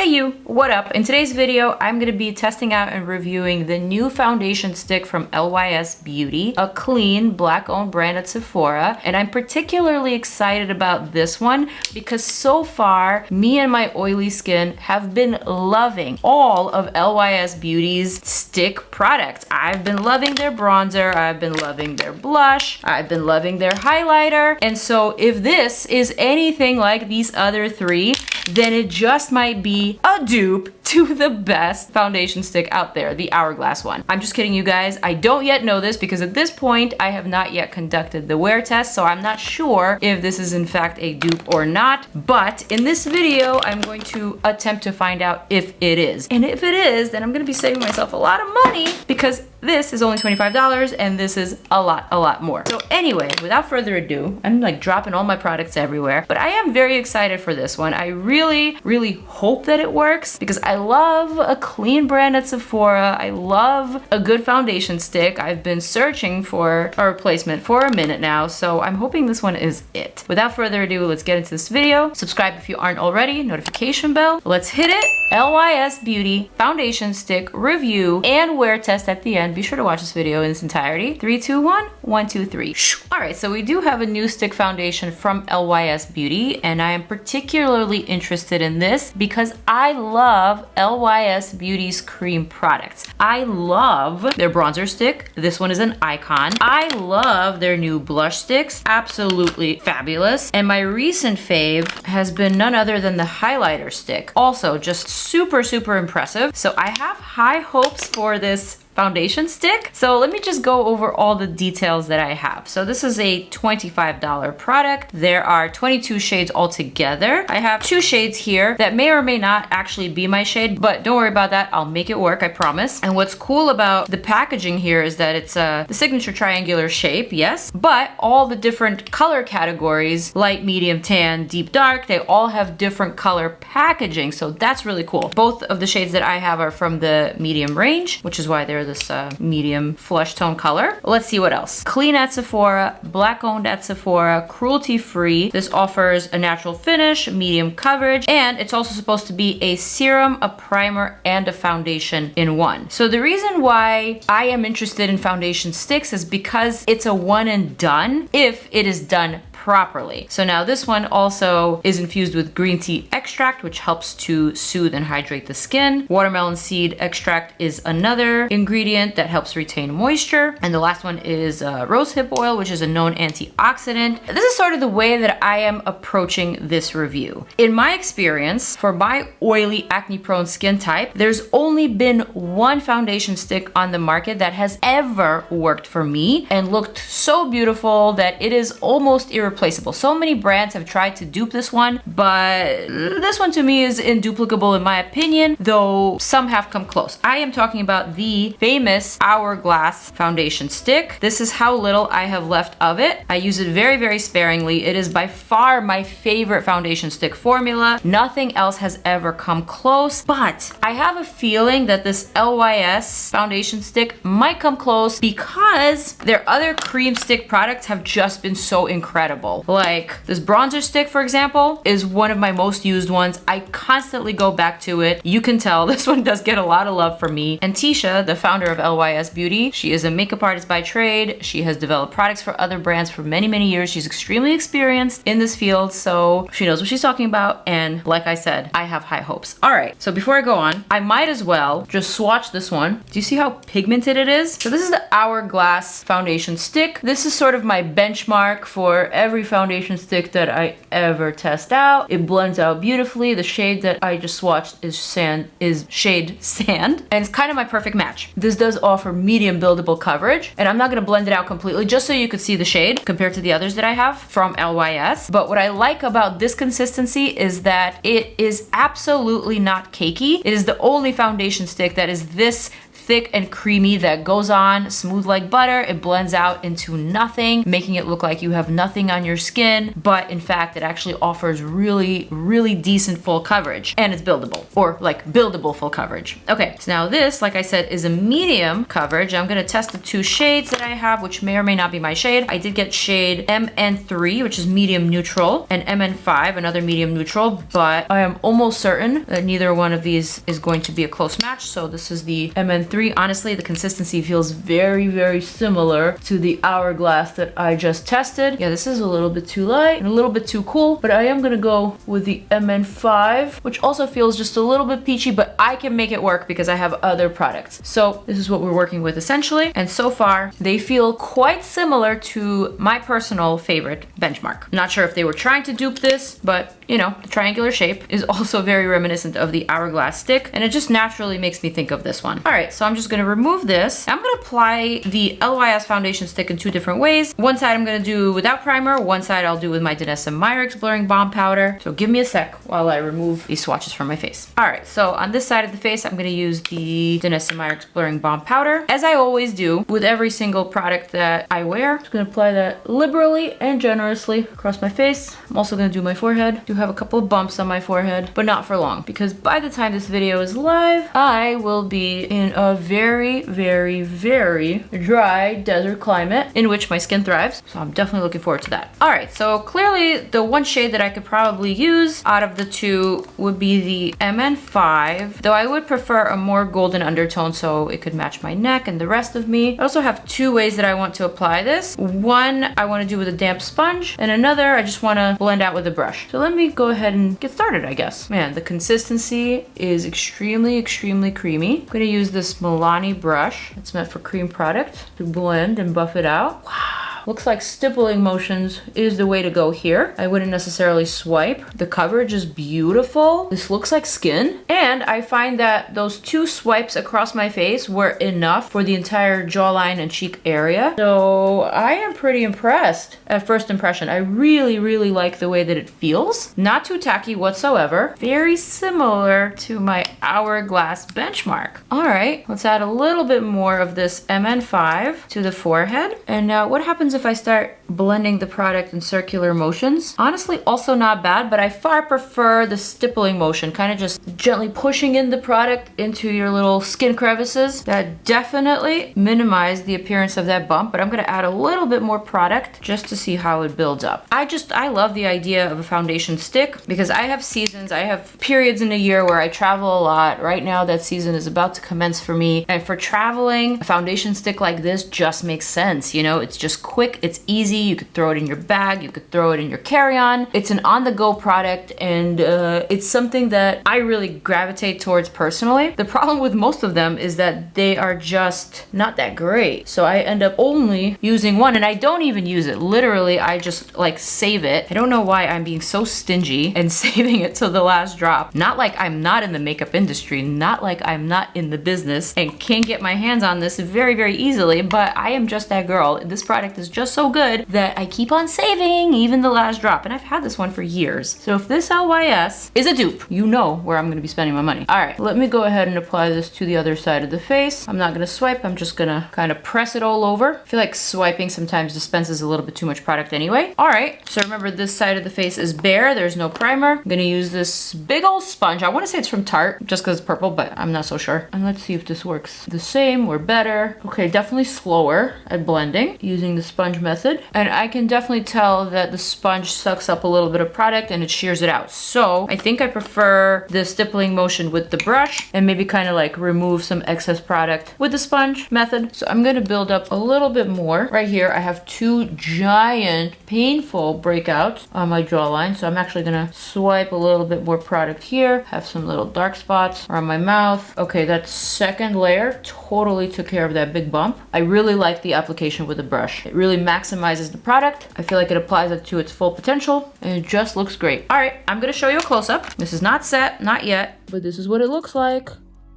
Hey you, what up? In today's video, I'm going to be testing out and reviewing the new foundation stick from LYS Beauty, a clean, black-owned brand at Sephora, and I'm particularly excited about this one because so far, me and my oily skin have been loving all of LYS Beauty's stick products. I've been loving their bronzer, I've been loving their blush, I've been loving their highlighter, and so if this is anything like these other three, then it just might be a dupe to the best foundation stick out there, the Hourglass one. I'm just kidding, you guys. I don't yet know this because at this point, I have not yet conducted the wear test, so I'm not sure if this is in fact a dupe or not. But in this video, I'm going to attempt to find out if it is. And if it is, then I'm gonna be saving myself a lot of money because this is only $25 and this is a lot more. So anyway, without further ado, I'm like dropping all my products everywhere, but I am very excited for this one. I really hope that it works because I love a clean brand at Sephora. I love a good foundation stick. I've been searching for a replacement for a minute now, so I'm hoping this one is it. Without further ado, let's get into this video. Subscribe if you aren't already, notification bell. Let's hit it. LYS Beauty foundation stick review and wear test at the end. Be sure to watch this video in its entirety. 3, 2, 1, 1, 2, 3. All right, so we do have a new stick foundation from LYS Beauty, and I am particularly interested in this because I love LYS Beauty's cream products. I love their bronzer stick. This one is an icon. I love their new blush sticks. Absolutely fabulous. And my recent fave has been none other than the highlighter stick. Also just super impressive. So I have high hopes for this foundation stick. So let me just go over all the details that I have. So this is a $25 product. There are 22 shades altogether. I have 2 shades here that may or may not actually be my shade, but don't worry about that. I'll make it work, I promise. And what's cool about the packaging here is that it's the signature triangular shape, yes, but all the different color categories, light, medium, tan, deep, dark, they all have different color packaging. So that's really cool. Both of the shades that I have are from the medium range, which is why they're this medium flush tone color. Let's see what else. Clean at Sephora, black owned at Sephora, cruelty free. This offers a natural finish, medium coverage, and it's also supposed to be a serum, a primer, and a foundation in one. So the reason why I am interested in foundation sticks is because it's a one and done if it is done properly. So now this one also is infused with green tea extract, which helps to soothe and hydrate the skin. Watermelon seed extract is another ingredient that helps retain moisture. And the last one is rosehip oil, which is a known antioxidant. This is sort of the way that I am approaching this review. In my experience, for my oily acne-prone skin type, there's only been one foundation stick on the market that has ever worked for me and looked so beautiful that it is almost irreplaceable. So many brands have tried to dupe this one, but this one to me is induplicable in my opinion, though some have come close. I am talking about the famous Hourglass foundation stick. This is how little I have left of it. I use it very sparingly. It is by far my favorite foundation stick formula. Nothing else has ever come close, but I have a feeling that this LYS foundation stick might come close because their other cream stick products have just been so incredible. Like this bronzer stick, for example, is one of my most used ones. I constantly go back to it. You can tell this one does get a lot of love from me. And Tisha, the founder of LYS Beauty, she is a makeup artist by trade. She has developed products for other brands for many years. She's extremely experienced in this field, so she knows what she's talking about. And like I said, I have high hopes. All right, so before I go on, I might as well just swatch this one. Do you see how pigmented it is? So this is the Hourglass foundation stick. This is sort of my benchmark for every foundation stick that I ever test out. It blends out beautifully. The shade that I just swatched is shade sand, and it's kind of my perfect match. This does offer medium buildable coverage, and I'm not gonna blend it out completely just so you could see the shade compared to the others that I have from LYS. But what I like about this consistency is that it is absolutely not cakey. It is the only foundation stick that is this thick and creamy that goes on smooth like butter. It blends out into nothing, making it look like you have nothing on your skin, but in fact, it actually offers really, really decent full coverage, and it's buildable, or like buildable full coverage. Okay, so now this, like I said, is a medium coverage. I'm gonna test the two shades that I have, which may or may not be my shade. I did get shade MN3, which is medium neutral, and MN5, another medium neutral, but I am almost certain that neither one of these is going to be a close match. So this is the MN3. Honestly, the consistency feels very, very similar to the hourglass that I just tested. Yeah, this is a little bit too light and a little bit too cool, but I am gonna go with the MN5, which also feels just a little bit peachy, but I can make it work because I have other products. So this is what we're working with essentially. And so far they feel quite similar to my personal favorite benchmark. Not sure if they were trying to dupe this, but you know, the triangular shape is also very reminiscent of the hourglass stick, and it just naturally makes me think of this one. All right, so I'm just gonna remove this. I'm gonna apply the LYS foundation stick in two different ways. One side I'm gonna do without primer, one side I'll do with my MaryamNYC blurring balm powder. So give me a sec while I remove these swatches from my face. All right, so on this side of the face, I'm gonna use the MaryamNYC blurring balm powder. As I always do with every single product that I wear, I'm just gonna apply that liberally and generously across my face. I'm also gonna do my forehead. I do have a couple of bumps on my forehead, but not for long, because by the time this video is live, I will be in a very, very, very dry desert climate in which my skin thrives. So I'm definitely looking forward to that. All right, so clearly the one shade that I could probably use out of the two would be the MN5, though I would prefer a more golden undertone so it could match my neck and the rest of me. I also have two ways that I want to apply this. One I want to do with a damp sponge, and another I just want to blend out with a brush. So let me go ahead and get started, I guess. Man, the consistency is extremely, extremely creamy. I'm gonna use this Milani brush. It's meant for cream product to blend and buff it out. Wow. Looks like stippling motions is the way to go here. I wouldn't necessarily swipe. The coverage is beautiful. This looks like skin. And I find that those two swipes across my face were enough for the entire jawline and cheek area. So I am pretty impressed at first impression. I really, really like the way that it feels. Not too tacky whatsoever. Very similar to my hourglass benchmark. All right, let's add a little bit more of this MN5 to the forehead. And now what happens if I start blending the product in circular motions? Honestly, also not bad, but I far prefer the stippling motion, kind of just gently pushing in the product into your little skin crevices. That definitely minimize the appearance of that bump, but I'm gonna add a little bit more product just to see how it builds up. I love the idea of a foundation stick because I have seasons, I have periods in a year where I travel a lot. Right now, that season is about to commence for me. And for traveling, a foundation stick like this just makes sense. You know, it's just quick, it's easy. You could throw it in your bag, you could throw it in your carry-on. It's an on-the-go product, and it's something that I really gravitate towards personally. The problem with most of them is that they are just not that great. So I end up only using one, and I don't even use it. Literally, I just like save it. I don't know why I'm being so stingy and saving it till the last drop. Not like I'm not in the makeup industry, not like I'm not in the business and can't get my hands on this very, very easily, but I am just that girl. This product is just so good that I keep on saving even the last drop, and I've had this one for years. So if this LYS is a dupe, you know where I'm gonna be spending my money. All right, let me go ahead and apply this to the other side of the face. I'm not gonna swipe, I'm just gonna kind of press it all over. I feel like swiping sometimes dispenses a little bit too much product anyway. All right, so remember this side of the face is bare, there's no primer. I'm gonna use this big old sponge. I wanna say it's from Talc, just because it's purple, but I'm not so sure. And let's see if this works the same or better. Okay, definitely slower at blending using the sponge method. And I can definitely tell that the sponge sucks up a little bit of product and it shears it out. So I think I prefer the stippling motion with the brush and maybe kind of like remove some excess product with the sponge method. So I'm gonna build up a little bit more. Right here, I have two giant painful breakouts on my jawline. So I'm actually gonna swipe a little bit more product here, have some little dark spots around my mouth. Okay, that second layer totally took care of that big bump. I really like the application with the brush. It really maximizes the product. I feel like it applies it to its full potential and it just looks great. All right, I'm gonna show you a close-up. This is not set, not yet, but this is what it looks like.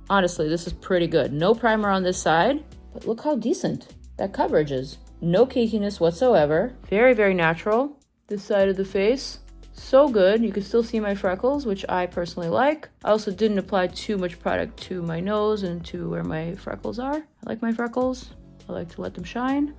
Honestly, this is pretty good. No primer on this side, but look how decent that coverage is. No cakiness whatsoever. Very, very natural. This side of the face, So good. You can still see my freckles, which I personally like. I also didn't apply too much product to my nose and to where my freckles are. I like my freckles. I like to let them shine.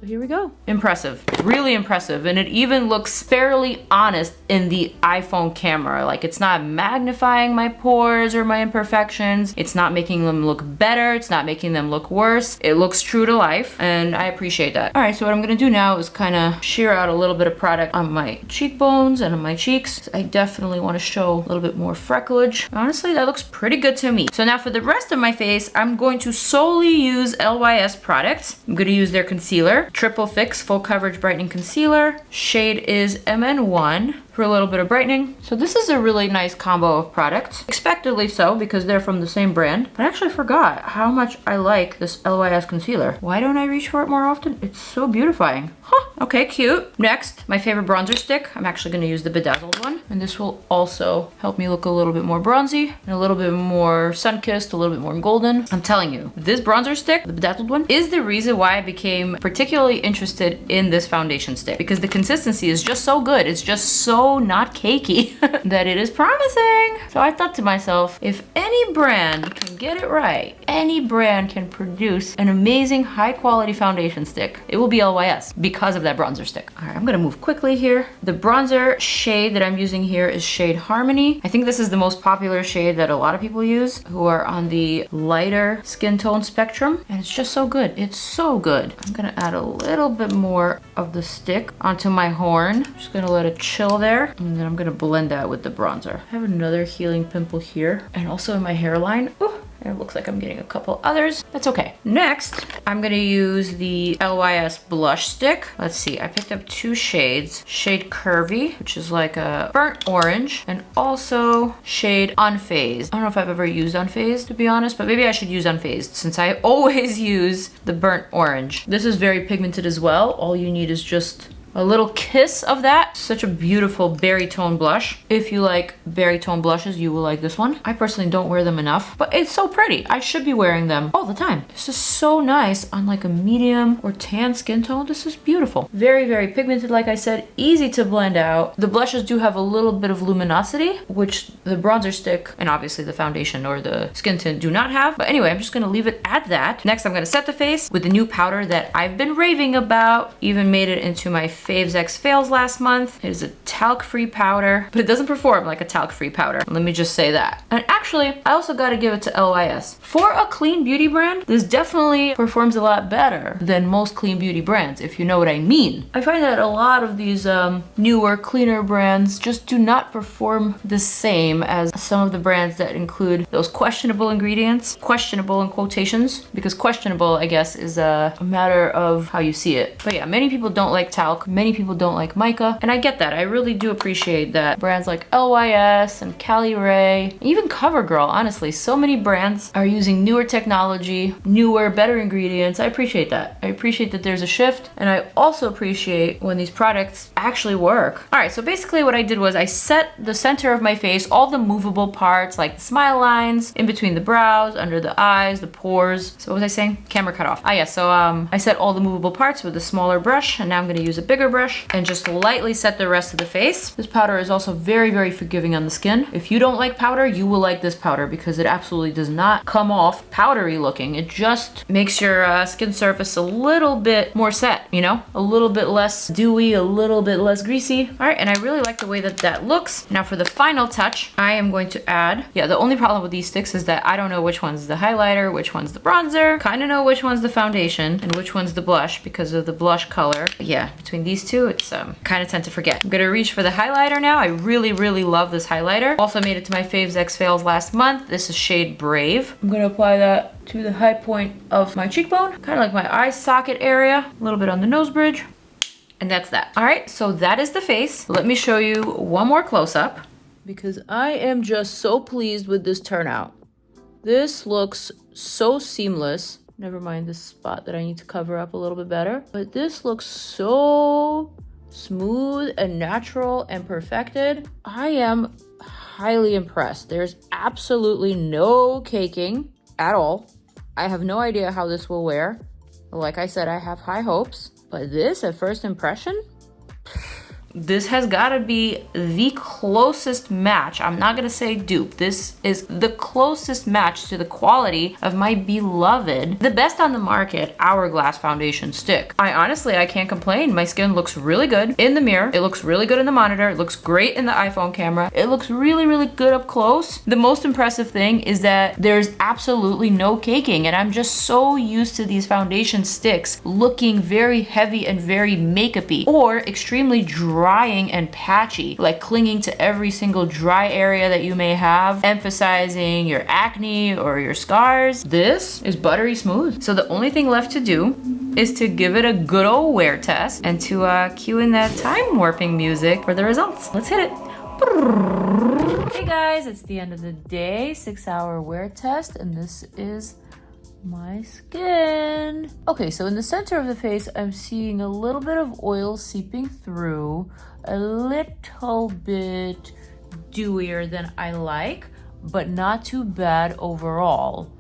So here we go. Impressive, really impressive. And it even looks fairly honest in the iPhone camera. Like it's not magnifying my pores or my imperfections. It's not making them look better. It's not making them look worse. It looks true to life and I appreciate that. All right, so what I'm gonna do now is kind of shear out a little bit of product on my cheekbones and on my cheeks. I definitely wanna show a little bit more frecklage. Honestly, that looks pretty good to me. So now for the rest of my face, I'm going to solely use LYS products. I'm gonna use their concealer. Triple Fix Full Coverage Brightening Concealer. Shade is MN1 for a little bit of brightening. So this is a really nice combo of products. Expectedly so because they're from the same brand. But I actually forgot how much I like this LYS concealer. Why don't I reach for it more often? It's so beautifying. Huh, okay, cute. Next, my favorite bronzer stick. I'm actually gonna use the bedazzled one. And this will also help me look a little bit more bronzy and a little bit more sun-kissed, a little bit more golden. I'm telling you, this bronzer stick, the bedazzled one, is the reason why I became particularly interested in this foundation stick because the consistency is just so good. It's just so not cakey that it is promising. So I thought to myself, if any brand can get it right, any brand can produce an amazing high quality foundation stick, it will be LYS because of that bronzer stick. All right, I'm gonna move quickly here. The bronzer shade that I'm using here is shade Harmony. I think this is the most popular shade that a lot of people use who are on the lighter skin tone spectrum. And it's just so good. It's so good. I'm gonna add a little bit more of the stick onto my horn. Just gonna let it chill there. And then I'm gonna blend that with the bronzer. I have another healing pimple here and also in my hairline. Ooh, and it looks like I'm getting a couple others. That's okay. Next, I'm gonna use the LYS blush stick. Let's see, I picked up two shades. Shade Curvy, which is like a burnt orange, and also shade Unfazed. I don't know if I've ever used Unfazed, to be honest, but maybe I should use Unfazed since I always use the burnt orange. This is very pigmented as well. All you need is just a little kiss of that. Such a beautiful berry tone blush. If you like berry tone blushes, you will like this one. I personally don't wear them enough, but it's so pretty. I should be wearing them all the time. This is so nice on like a medium or tan skin tone. This is beautiful. Very, very pigmented, like I said, easy to blend out. The blushes do have a little bit of luminosity, which the bronzer stick and obviously the foundation or the skin tint do not have. But anyway, I'm just gonna leave it at that. Next, I'm gonna set the face with the new powder that I've been raving about. Even made it into my Faves X Fails last month. It is a talc-free powder, but it doesn't perform like a talc-free powder. Let me just say that. And actually, I also gotta give it to LYS. For a clean beauty brand, this definitely performs a lot better than most clean beauty brands, if you know what I mean. I find that a lot of these newer, cleaner brands just do not perform the same as some of the brands that include those questionable ingredients. Questionable in quotations, because questionable, I guess, is a matter of how you see it. But yeah, many people don't like talc. Many people don't like mica, and I get that. I really do appreciate that. Brands like LYS and Cali Ray, even CoverGirl, honestly, so many brands are using newer technology, newer, better ingredients. I appreciate that. I appreciate that there's a shift, and I also appreciate when these products actually work. All right, so basically what I did was I set the center of my face, all the movable parts, like the smile lines, in between the brows, under the eyes, the pores. So what was I saying? Camera cut off. Ah, yeah, so I set all the movable parts with a smaller brush, and now I'm gonna use a bigger brush and just lightly set the rest of the face. This powder is also very, very forgiving on the skin. If you don't like powder, you will like this powder because it absolutely does not come off powdery looking. It just makes your skin surface a little bit more set, you know? A little bit less dewy, a little bit less greasy. All right, and I really like the way that that looks. Now for the final touch, I am going to add, yeah, the only problem with these sticks is that I don't know which one's the highlighter, which one's the bronzer, kind of know which one's the foundation, and which one's the blush because of the blush color. But yeah, between these two, it's kind of tend to forget. I'm gonna reach for the highlighter now. I really, really love this highlighter. Also made it to my Faves X Fails last month. This is shade Brave. I'm gonna apply that to the high point of my cheekbone, kind of like my eye socket area, a little bit on the nose bridge, and that's that. All right, so that is the face. Let me show you one more close-up because I am just so pleased with this turnout. This looks so seamless. Never mind this spot that I need to cover up a little bit better. But this looks so smooth and natural and perfected. I am highly impressed. There's absolutely no caking at all. I have no idea how this will wear. Like I said, I have high hopes. But this, at first impression, This has got to be the closest match. I'm not gonna say dupe. This is the closest match to the quality of my beloved, the best on the market, Hourglass foundation stick. I can't complain. My skin looks really good in the mirror. It looks really good in the monitor. It looks great in the iPhone camera. It looks really, really good up close. The most impressive thing is that there's absolutely no caking, and I'm just so used to these foundation sticks looking very heavy and very makeup-y, or extremely drying and patchy, like clinging to every single dry area that you may have, emphasizing your acne or your scars. This is buttery smooth. So the only thing left to do is to give it a good old wear test and to cue in that time warping music for the results. Let's hit it. Hey guys, it's the end of the day, 6-hour wear test, and this is my skin. Okay, so in the center of the face, I'm seeing a little bit of oil seeping through, a little bit dewier than I like, but not too bad overall.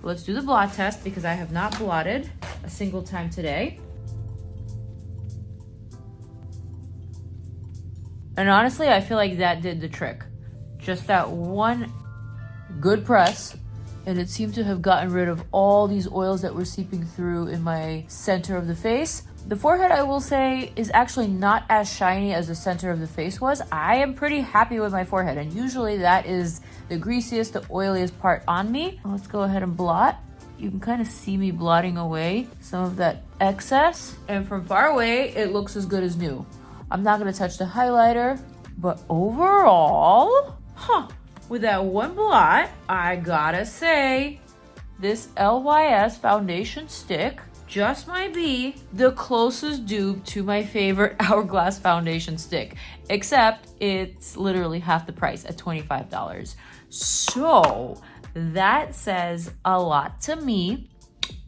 Let's do the blot test because I have not blotted a single time today. And honestly, I feel like that did the trick. Just that one good press, and it seemed to have gotten rid of all these oils that were seeping through in my center of the face. The forehead, I will say, is actually not as shiny as the center of the face was. I am pretty happy with my forehead, and usually that is the greasiest, the oiliest part on me. Let's go ahead and blot. You can kind of see me blotting away some of that excess, and from far away, it looks as good as new. I'm not gonna touch the highlighter, but overall, with that one blot, I gotta say, this LYS foundation stick just might be the closest dupe to my favorite Hourglass foundation stick, except it's literally half the price at $25. So that says a lot to me.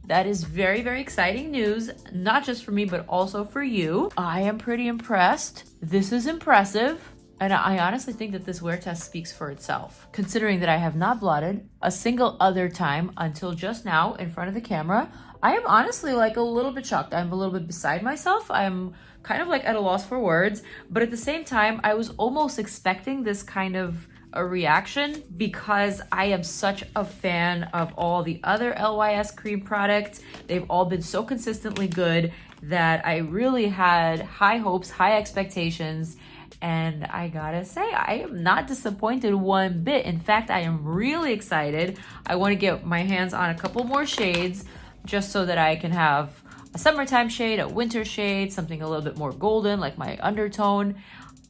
That is very, very exciting news, not just for me, but also for you. I am pretty impressed. This is impressive. And I honestly think that this wear test speaks for itself, considering that I have not blotted a single other time until just now in front of the camera. I am honestly like a little bit shocked. I'm a little bit beside myself. I'm kind of like at a loss for words, but at the same time, I was almost expecting this kind of a reaction because I am such a fan of all the other LYS cream products. They've all been so consistently good that I really had high hopes, high expectations. And I gotta say, I am not disappointed one bit. In fact, I am really excited. I want to get my hands on a couple more shades just so that I can have a summertime shade, a winter shade, something a little bit more golden like my undertone.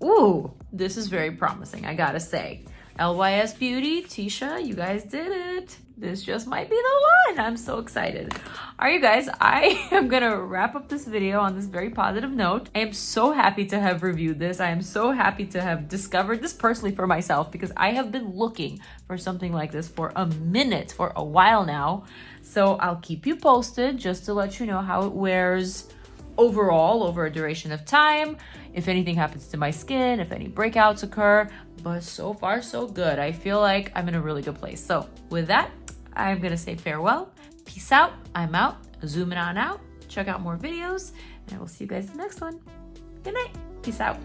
Ooh, this is very promising, I gotta say. LYS Beauty, Tisha, you guys did it. This just might be the one. I'm so excited. All right, you guys, I am gonna wrap up this video on this very positive note. I am so happy to have reviewed this. I am so happy to have discovered this personally for myself because I have been looking for something like this for a minute, for a while now. So I'll keep you posted just to let you know how it wears overall over a duration of time, if anything happens to my skin, if any breakouts occur. But so far, so good. I feel like I'm in a really good place. So with that, I'm gonna say farewell. Peace out. I'm out. Zooming on out. Check out more videos, and I will see you guys in the next one. Good night. Peace out.